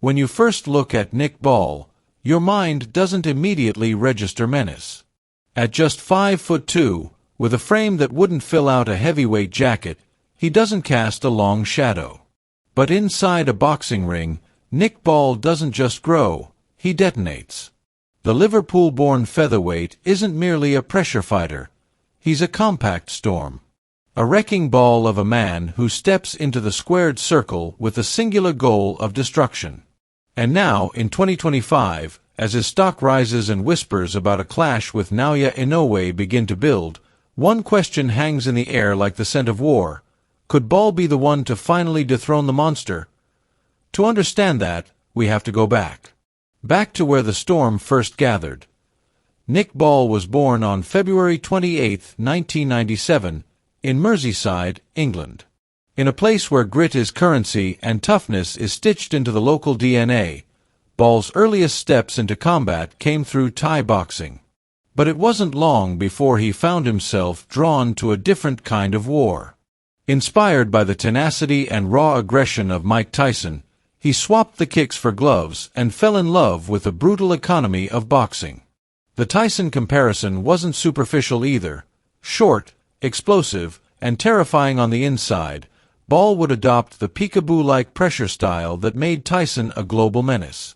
When you first look at Nick Ball, your mind doesn't immediately register menace. At just 5'2", with a frame that wouldn't fill out a heavyweight jacket, he doesn't cast a long shadow. But inside a boxing ring, Nick Ball doesn't just grow, he detonates. The Liverpool-born featherweight isn't merely a pressure fighter. He's a compact storm. A wrecking ball of a man who steps into the squared circle with the singular goal of destruction. And now, in 2025, as his stock rises and whispers about a clash with Naoya Inoue begin to build, one question hangs in the air like the scent of war. Could Ball be the one to finally dethrone the monster? To understand that, we have to go back. Back to where the storm first gathered. Nick Ball was born on February 28, 1997, in Merseyside, England. In a place where grit is currency and toughness is stitched into the local DNA, Ball's earliest steps into combat came through Thai boxing. But it wasn't long before he found himself drawn to a different kind of war. Inspired by the tenacity and raw aggression of Mike Tyson, he swapped the kicks for gloves and fell in love with the brutal economy of boxing. The Tyson comparison wasn't superficial either. Short, explosive, and terrifying on the inside, Ball would adopt the peekaboo-like pressure style that made Tyson a global menace.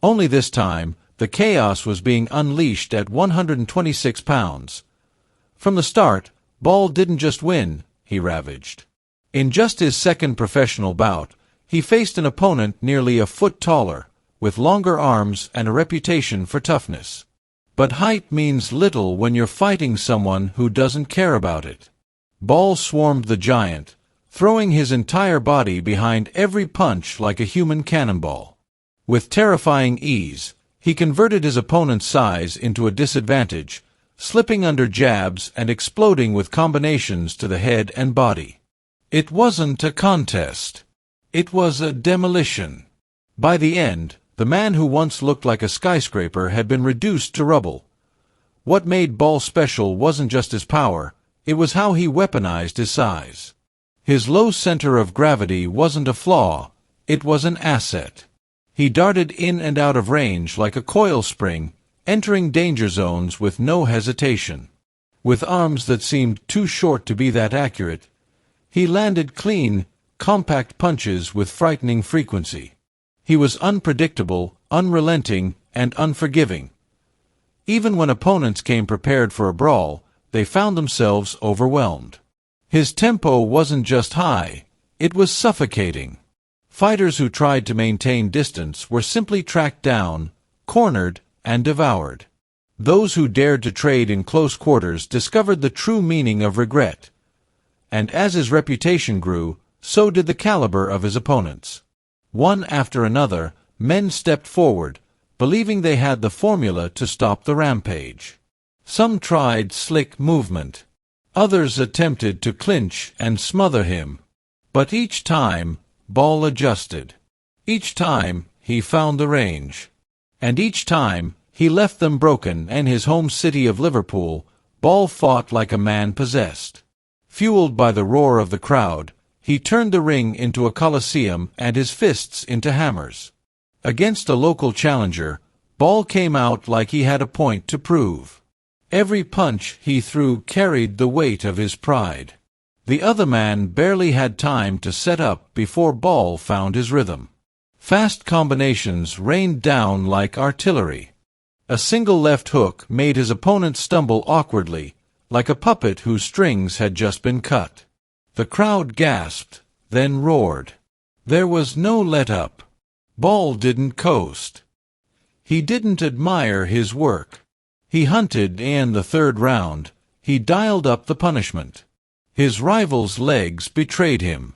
Only this time, the chaos was being unleashed at 126 pounds. From the start, Ball didn't just win, he ravaged. In just his second professional bout, he faced an opponent nearly a foot taller, with longer arms and a reputation for toughness. But height means little when you're fighting someone who doesn't care about it. Ball swarmed the giant, throwing his entire body behind every punch like a human cannonball. With terrifying ease, he converted his opponent's size into a disadvantage, slipping under jabs and exploding with combinations to the head and body. It wasn't a contest. It was a demolition. By the end, the man who once looked like a skyscraper had been reduced to rubble. What made Ball special wasn't just his power, it was how he weaponized his size. His low center of gravity wasn't a flaw, it was an asset. He darted in and out of range like a coil spring, entering danger zones with no hesitation. With arms that seemed too short to be that accurate, he landed clean, compact punches with frightening frequency. He was unpredictable, unrelenting, and unforgiving. Even when opponents came prepared for a brawl, they found themselves overwhelmed. His tempo wasn't just high, it was suffocating. Fighters who tried to maintain distance were simply tracked down, cornered, and devoured. Those who dared to trade in close quarters discovered the true meaning of regret. And as his reputation grew, so did the caliber of his opponents. One after another, men stepped forward, believing they had the formula to stop the rampage. Some tried slick movement. Others attempted to clinch and smother him. But each time, Ball adjusted. Each time, he found the range. And each time, he left them broken, and his home city of Liverpool, Ball fought like a man possessed. Fueled by the roar of the crowd, he turned the ring into a coliseum and his fists into hammers. Against a local challenger, Ball came out like he had a point to prove. Every punch he threw carried the weight of his pride. The other man barely had time to set up before Ball found his rhythm. Fast combinations rained down like artillery. A single left hook made his opponent stumble awkwardly, like a puppet whose strings had just been cut. The crowd gasped, then roared. There was no let-up. Ball didn't coast. He didn't admire his work. He hunted, and the third round, he dialed up the punishment. His rival's legs betrayed him.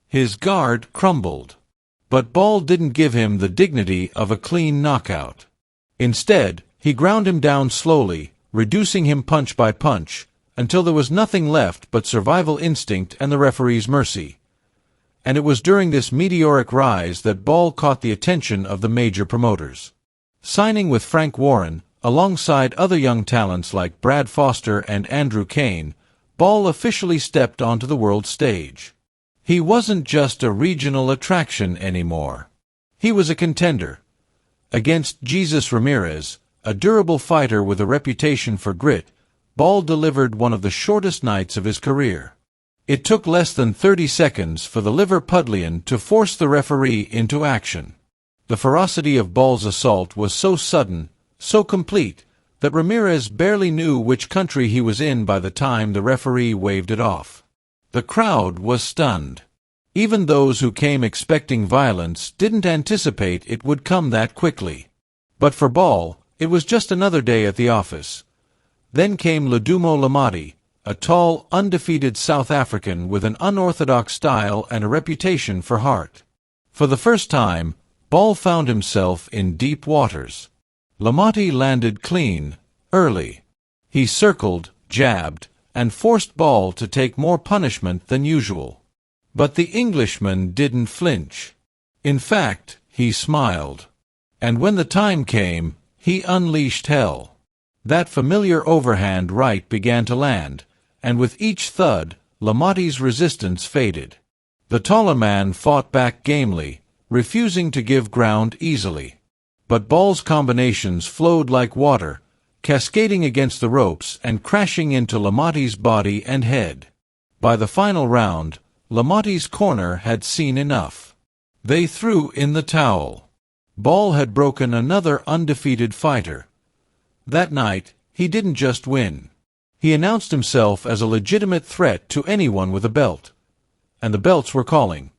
His guard crumbled. But Ball didn't give him the dignity of a clean knockout. Instead, he ground him down slowly, reducing him punch by punch, until there was nothing left but survival instinct and the referee's mercy. And it was during this meteoric rise that Ball caught the attention of the major promoters. Signing with Frank Warren, alongside other young talents like Brad Foster and Andrew Kane, Ball officially stepped onto the world stage. He wasn't just a regional attraction anymore. He was a contender. Against Jesus Ramirez, a durable fighter with a reputation for grit, Ball delivered one of the shortest nights of his career. It took less than 30 seconds for the Liverpudlian to force the referee into action. The ferocity of Ball's assault was so sudden, so complete, that Ramirez barely knew which country he was in by the time the referee waved it off. The crowd was stunned. Even those who came expecting violence didn't anticipate it would come that quickly. But for Ball, it was just another day at the office. Then came Ludumo Lamati, a tall, undefeated South African with an unorthodox style and a reputation for heart. For the first time, Ball found himself in deep waters. Lamati landed clean, early. He circled, jabbed, and forced Ball to take more punishment than usual. But the Englishman didn't flinch. In fact, he smiled. And when the time came, he unleashed hell. That familiar overhand right began to land, and with each thud, Lamati's resistance faded. The taller man fought back gamely, refusing to give ground easily. But Ball's combinations flowed like water, cascading against the ropes and crashing into Lamati's body and head. By the final round, Lamati's corner had seen enough. They threw in the towel. Ball had broken another undefeated fighter. That night, he didn't just win. He announced himself as a legitimate threat to anyone with a belt. And the belts were calling.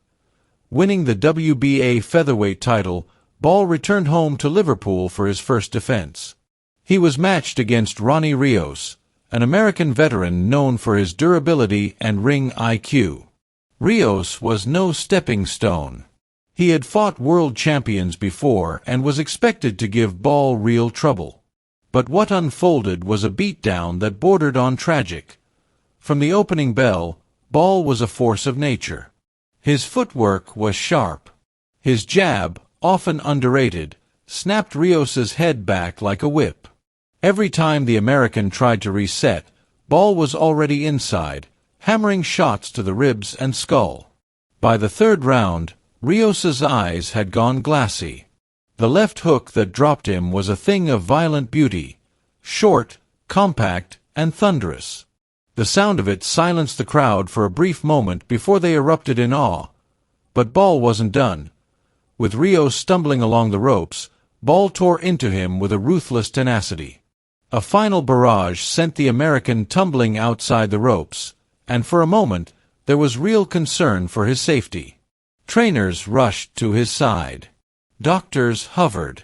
Winning the WBA Featherweight title, Ball returned home to Liverpool for his first defense. He was matched against Ronnie Rios, an American veteran known for his durability and ring IQ. Rios was no stepping stone. He had fought world champions before and was expected to give Ball real trouble. But what unfolded was a beatdown that bordered on tragic. From the opening bell, Ball was a force of nature. His footwork was sharp. His jab, often underrated, snapped Rios's head back like a whip. Every time the American tried to reset, Ball was already inside, hammering shots to the ribs and skull. By the third round, Rios's eyes had gone glassy. The left hook that dropped him was a thing of violent beauty, short, compact, and thunderous. The sound of it silenced the crowd for a brief moment before they erupted in awe. But Ball wasn't done. With Rios stumbling along the ropes, Ball tore into him with a ruthless tenacity. A final barrage sent the American tumbling outside the ropes, and for a moment there was real concern for his safety. Trainers rushed to his side. Doctors hovered.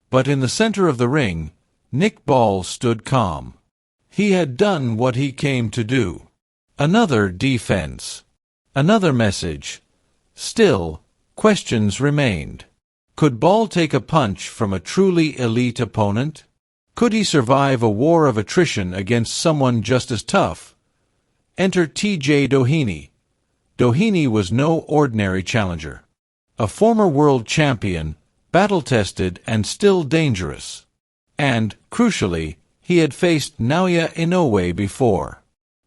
But in the center of the ring, Nick Ball stood calm. He had done what he came to do. Another defense. Another message. Still, questions remained. Could Ball take a punch from a truly elite opponent? Could he survive a war of attrition against someone just as tough? Enter TJ Doheny. Doheny was no ordinary challenger. A former world champion, battle-tested and still dangerous. And, crucially, he had faced Naoya Inoue before.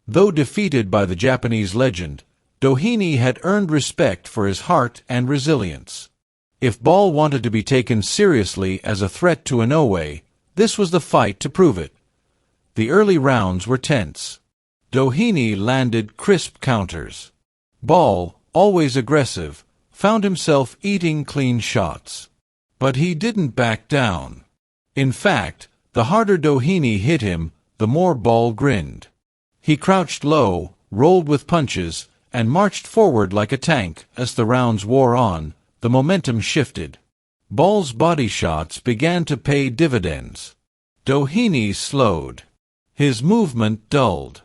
Though defeated by the Japanese legend, Doheny had earned respect for his heart and resilience. If Ball wanted to be taken seriously as a threat to Inoue, this was the fight to prove it. The early rounds were tense. Doheny landed crisp counters. Ball, always aggressive, found himself eating clean shots. But he didn't back down. In fact, the harder Doheny hit him, the more Ball grinned. He crouched low, rolled with punches, and marched forward like a tank. As the rounds wore on, the momentum shifted. Ball's body shots began to pay dividends. Doheny slowed. His movement dulled.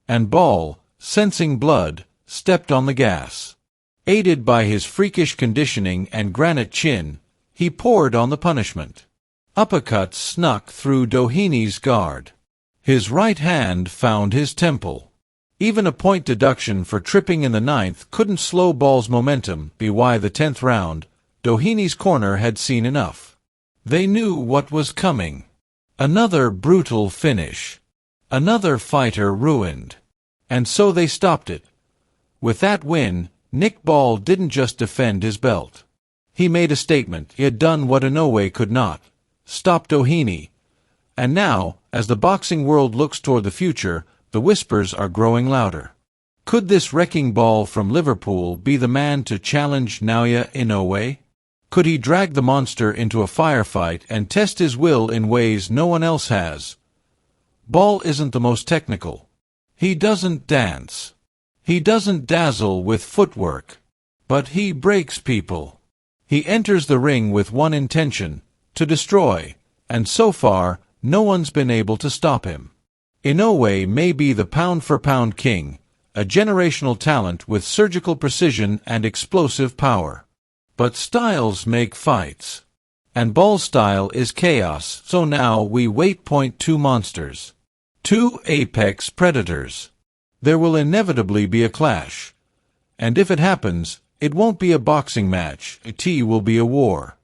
And Ball, sensing blood, stepped on the gas. Aided by his freakish conditioning and granite chin, he poured on the punishment. Uppercuts snuck through Doheny's guard. His right hand found his temple. Even a point deduction for tripping in the ninth couldn't slow Ball's momentum. By the 10th round, Doheny's corner had seen enough. They knew what was coming. Another brutal finish. Another fighter ruined. And so they stopped it. With that win, Nick Ball didn't just defend his belt. He made a statement. He had done what Inoue could not. Stop Doheny. And now, as the boxing world looks toward the future, the whispers are growing louder. Could this wrecking ball from Liverpool be the man to challenge Naoya Inoue? Could he drag the monster into a firefight and test his will in ways no one else has? Ball isn't the most technical. He doesn't dance. He doesn't dazzle with footwork. But he breaks people. He enters the ring with one intention, to destroy, and so far, no one's been able to stop him. Inoue may be the pound-for-pound king, a generational talent with surgical precision and explosive power. But styles make fights. And Ball's style is chaos, so now we wait. Two monsters. Two apex predators. There will inevitably be a clash. And if it happens, it won't be a boxing match, it will be a war.